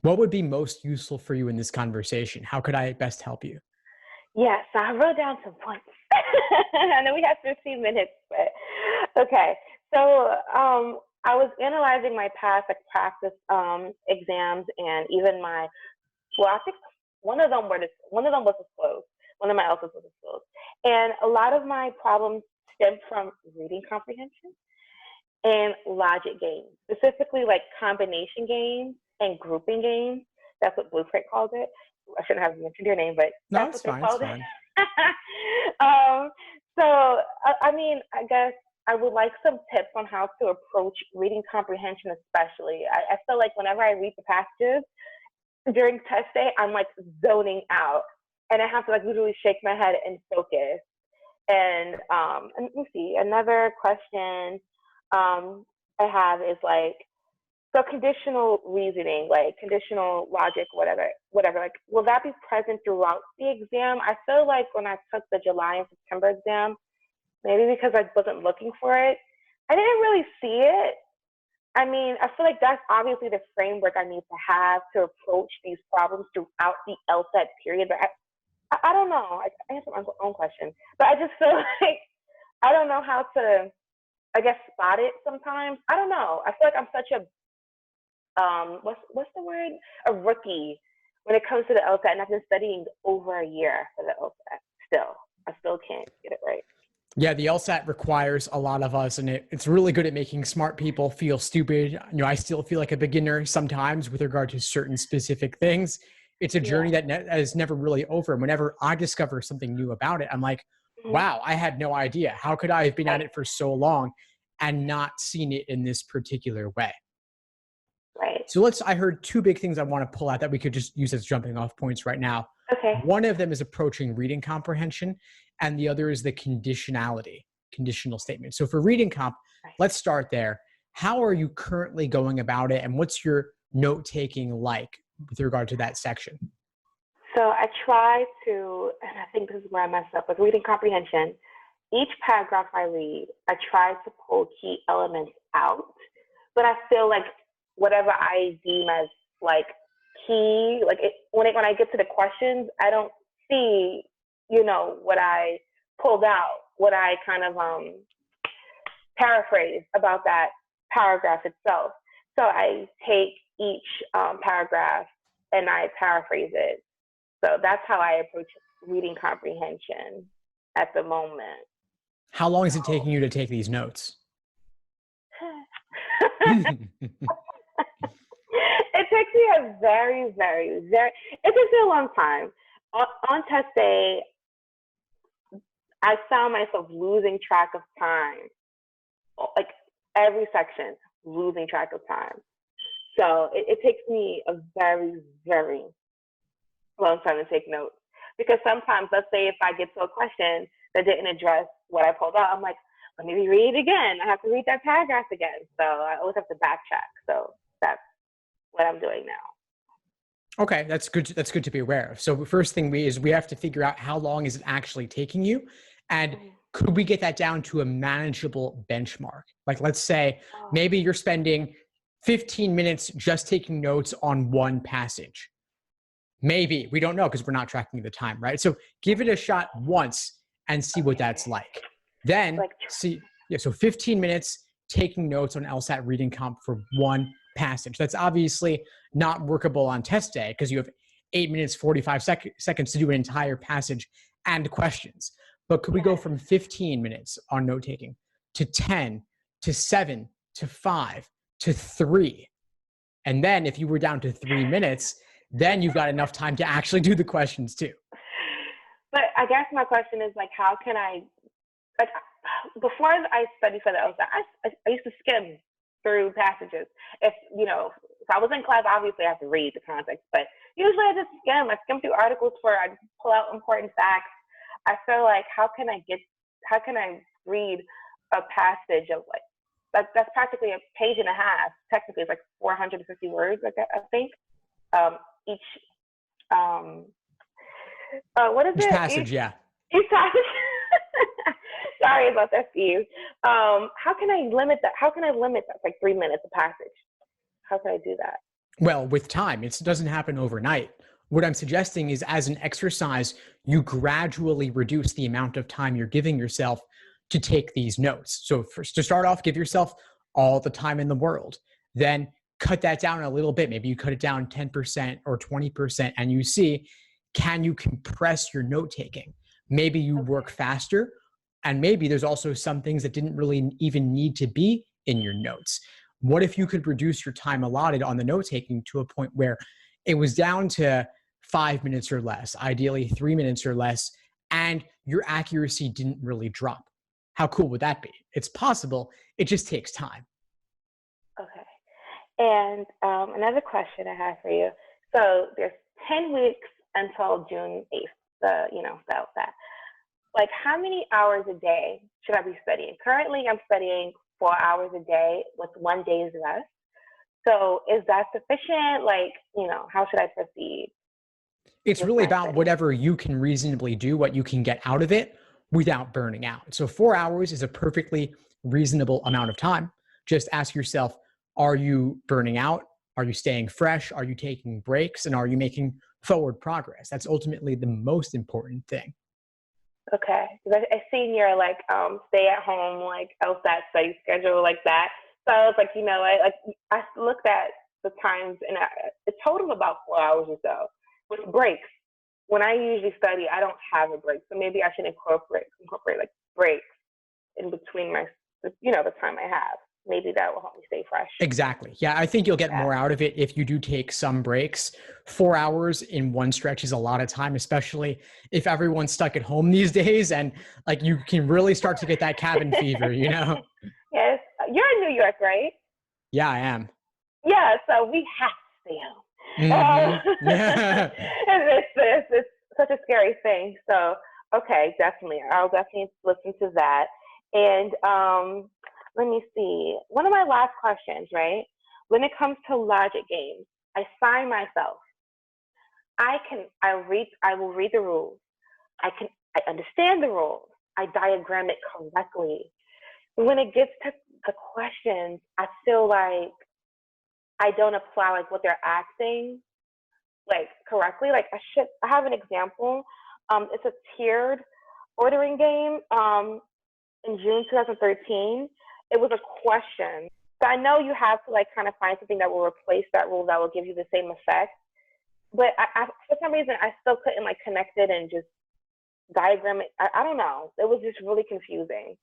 What would be most useful for you in this conversation? How could I best help you? Yes, I wrote down some points. I know we have 15 minutes, but okay. So I was analyzing my past like practice exams and even my well, I think one of them was disclosed. One of my LSATs was disclosed, and a lot of my problems stemmed from reading comprehension and logic games, specifically like combination games and grouping games. That's what Blueprint calls it. I shouldn't have mentioned your name, but No, that's it's what they fine. It's called it. fine. I mean, I guess I would like some tips on how to approach reading comprehension, especially. I feel like whenever I read the passages during test day, I'm like zoning out, and I have to like literally shake my head and focus. And let me see. Another question I have is like, so conditional reasoning, like conditional logic, whatever, like, will that be present throughout the exam? I feel like when I took the July and September exam, maybe because I wasn't looking for it, I didn't really see it. I mean, I feel like that's obviously the framework I need to have to approach these problems throughout the LSAT period. But I don't know. I answer my own question, but I just feel like I don't know how to, I guess, spot it sometimes. I don't know. I feel like I'm such a what's the word? A rookie when it comes to the LSAT, and I've been studying over a year for the LSAT. I still can't get it right. Yeah, the LSAT requires a lot of us, and it's really good at making smart people feel stupid. You know, I still feel like a beginner sometimes with regard to certain specific things. It's a journey Yeah. that is never really over. And whenever I discover something new about it, I'm like, Mm-hmm. wow, I had no idea. How could I have been at Right. it for so long and not seen it in this particular way? Right. So I heard two big things I want to pull out that we could just use as jumping off points right now. Okay. One of them is approaching reading comprehension, and the other is the conditionality, conditional statement. So for reading comp, Right. let's start there. How are you currently going about it, and what's your note taking like with regard to that section? So I try to, and I think this is where I mess up with reading comprehension. Each paragraph I read, I try to pull key elements out, but I feel like whatever I deem as like key, like when I get to the questions, I don't see, what I pulled out, what I kind of paraphrase about that paragraph itself. So I take each paragraph and I paraphrase it. So that's how I approach reading comprehension at the moment. How long is it taking you to take these notes? It takes me a very, very, very, it takes me a long time. On test day, I found myself losing track of time. Like every section, losing track of time. So it takes me a very, very long time to take notes. Because sometimes, let's say if I get to a question that didn't address what I pulled out, I'm like, let me read it again. I have to read that paragraph again. So I always have to backtrack. So that's what I'm doing now. Okay, that's good. That's good to be aware of. So the first thing we have to figure out how long is it actually taking you, and could we get that down to a manageable benchmark? Like, let's say maybe you're spending 15 minutes just taking notes on one passage. Maybe, we don't know because we're not tracking the time, right? So give it a shot once and see what that's like. Then so 15 minutes taking notes on LSAT reading comp for one passage. That's obviously not workable on test day because you have 8 minutes, 45 seconds to do an entire passage and questions. But could we go from 15 minutes on note taking to 10 to 7 to 5 to 3? And then if you were down to 3 minutes, then you've got enough time to actually do the questions too. But I guess my question is like, how can I, like, before I studied for the LSAT, I used to skim through passages. If I was in class, obviously I have to read the context, but usually I just skim. I skim through articles I just pull out important facts. I feel like how can I read a passage of that's practically a page and a half. Technically, it's like 450 words. I think each what is Each it? passage, yeah. Each passage. Sorry about that, Steve. How can I limit that? How can I limit that? Like 3 minutes a passage. How can I do that? Well, with time, it doesn't happen overnight. What I'm suggesting is, as an exercise, you gradually reduce the amount of time you're giving yourself to take these notes. So, first, to start off, give yourself all the time in the world. Then cut that down a little bit. Maybe you cut it down 10% or 20%, and you see, can you compress your note taking? Maybe you work Okay. faster, and maybe there's also some things that didn't really even need to be in your notes. What if you could reduce your time allotted on the note taking to a point where it was down to 5 minutes or less, ideally 3 minutes or less, and your accuracy didn't really drop? How cool would that be? It's possible. It just takes time. Okay. And another question I have for you. So there's 10 weeks until June 8th, that. Like, how many hours a day should I be studying? Currently, I'm studying 4 hours a day with 1 day's rest. So is that sufficient? Like, how should I proceed It's with really my about studying? whatever you can reasonably do, what you can get out of it without burning out. So 4 hours is a perfectly reasonable amount of time. Just ask yourself, are you burning out? Are you staying fresh? Are you taking breaks? And are you making forward progress? That's ultimately the most important thing. Okay. 'Cause I seen your like stay at home like LSAT study schedule like that. So I was like, I looked at the times and it totaled about 4 hours or so with breaks. When I usually study, I don't have a break, so maybe I should incorporate like breaks in between the time I have. Maybe that will help me stay fresh. Exactly. Yeah, I think you'll get Yeah. more out of it if you do take some breaks. 4 hours in one stretch is a lot of time, especially if everyone's stuck at home these days and like you can really start to get that cabin fever, you know? Yes. You're in New York, right? Yeah, I am. Yeah, so we have to stay home. Mm-hmm. Yeah. And it's such a scary thing. So, okay, definitely. I'll definitely listen to that. And let me see. One of my last questions, right? When it comes to logic games, I sign myself. I will read the rules. I understand the rules. I diagram it correctly. When it gets to the questions, I feel like I don't apply like what they're asking like correctly. Like I have an example. It's a tiered ordering game. In June 2013, it was a question. So I know you have to like kind of find something that will replace that rule that will give you the same effect. But for some reason, I still couldn't like connect it and just diagram it. I don't know. It was just really confusing.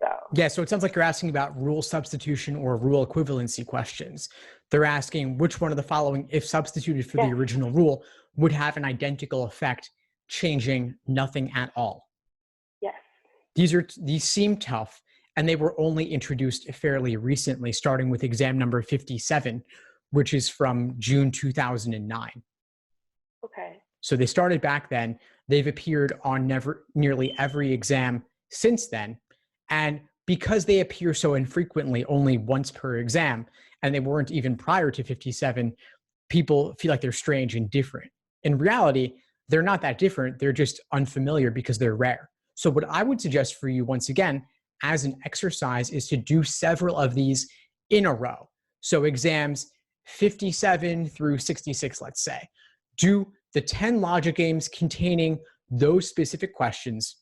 So Yeah, so it sounds like you're asking about rule substitution or rule equivalency questions. They're asking which one of the following, if substituted for the yes, original rule, would have an identical effect, changing nothing at all. yes. These seem tough, and they were only introduced fairly recently, starting with exam number 57, which is from June 2009. Okay. So they started back then. They've appeared on nearly every exam since then. And because they appear so infrequently, only once per exam, and they weren't even prior to 57, people feel like they're strange and different. In reality, they're not that different. They're just unfamiliar because they're rare. So, what I would suggest for you, once again, as an exercise, is to do several of these in a row. So, exams 57 through 66, let's say, do the 10 logic games containing those specific questions.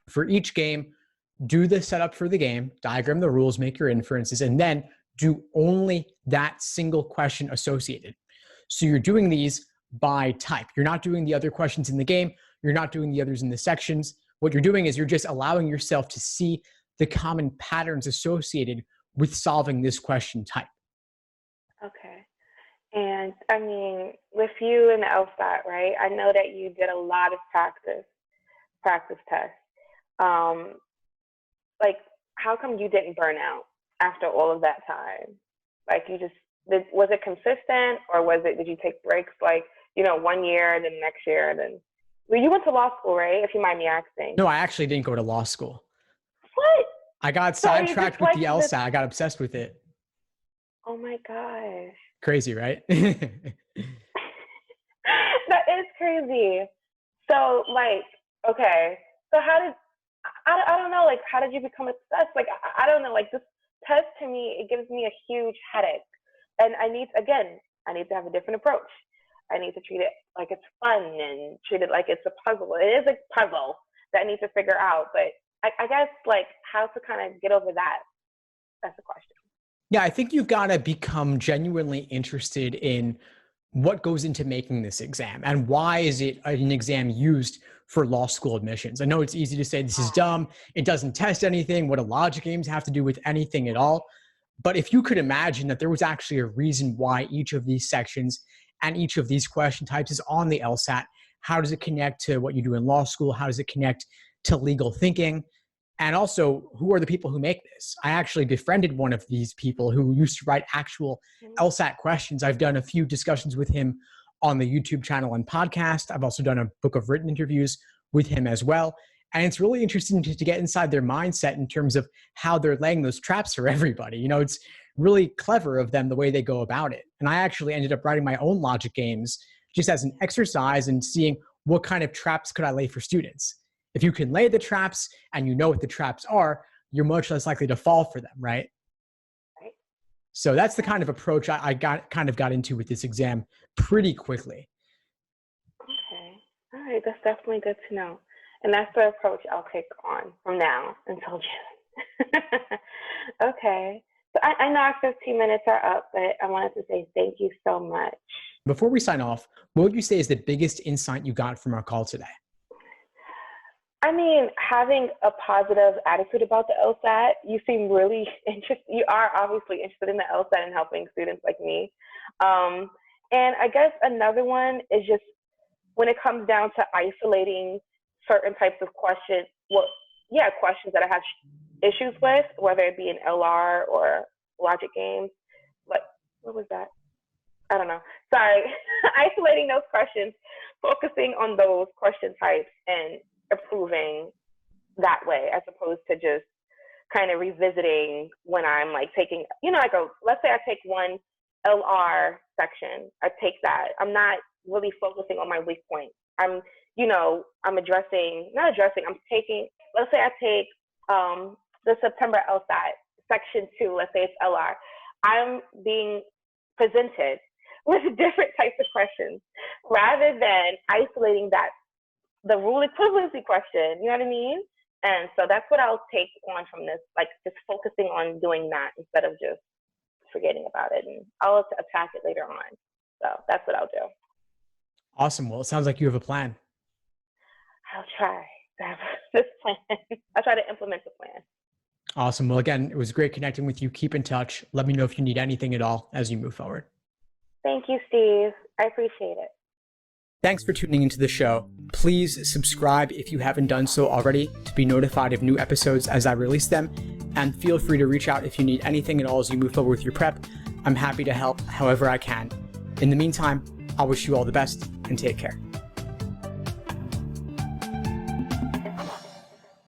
For each game, do the setup for the game, diagram the rules, make your inferences, and then do only that single question associated. So you're doing these by type. You're not doing the other questions in the game. You're not doing the others in the sections. What you're doing is you're just allowing yourself to see the common patterns associated with solving this question type. Okay. And I mean, with you and the LSAT, right? I know that you did a lot of practice tests. Um, like, how come you didn't burn out after all of that time? Like, was it consistent, or did you take breaks? Like, 1 year, then next year, then. Well, you went to law school, right? If you mind me asking. No, I actually didn't go to law school. What? I got So you just sidetracked with like the this? LSAT. I got obsessed with it. Oh my gosh. Crazy, right? That is crazy. So, like, okay. So I don't know, like, how did you become obsessed? Like, I don't know, like, this test to me, it gives me a huge headache. And I need to have a different approach. I need to treat it like it's fun and treat it like it's a puzzle. It is a puzzle that I need to figure out, but I guess like how to kind of get over that. That's the question. Yeah, I think you've got to become genuinely interested in what goes into making this exam and why is it an exam used for law school admissions. I know it's easy to say this is dumb. It doesn't test anything. What do logic games have to do with anything at all? But if you could imagine that there was actually a reason why each of these sections and each of these question types is on the LSAT, how does it connect to what you do in law school? How does it connect to legal thinking? And also, who are the people who make this? I actually befriended one of these people who used to write actual LSAT questions. I've done a few discussions with him on the YouTube channel and podcast. I've also done a book of written interviews with him as well. And it's really interesting to get inside their mindset in terms of how they're laying those traps for everybody. You know, it's really clever of them the way they go about it. And I actually ended up writing my own logic games just as an exercise and seeing what kind of traps could I lay for students. If you can lay the traps and you know what the traps are, you're much less likely to fall for them, right? Right. So that's the kind of approach I got into with this exam pretty quickly. Okay. All right. That's definitely good to know. And that's the approach I'll take on from now until June. Okay. So I know our 15 minutes are up, but I wanted to say thank you so much. Before we sign off, what would you say is the biggest insight you got from our call today? I mean, having a positive attitude about the LSAT. You seem really interested. You are obviously interested in the LSAT and helping students like me. And I guess another one is just when it comes down to isolating certain types of questions, questions that I have issues with, whether it be an LR or logic games. Like, what was that? I don't know. Sorry. Isolating those questions, focusing on those question types and improving that way, as opposed to just kind of revisiting when I'm like taking, let's say I take one LR section, I take that. I'm not really focusing on my weak point. I'm taking, let's say I take the September LSAT, section 2, let's say it's LR. I'm being presented with different types of questions rather than isolating the rule equivalency question, you know what I mean? And so that's what I'll take on from this, like just focusing on doing that instead of just forgetting about it. And I'll attack it later on. So that's what I'll do. Awesome. Well, it sounds like you have a plan. I'll try to have this plan. I'll try to implement the plan. Awesome. Well, again, it was great connecting with you. Keep in touch. Let me know if you need anything at all as you move forward. Thank you, Steve. I appreciate it. Thanks for tuning into the show. Please subscribe if you haven't done so already to be notified of new episodes as I release them. And feel free to reach out if you need anything at all as you move forward with your prep. I'm happy to help however I can. In the meantime, I'll wish you all the best and take care.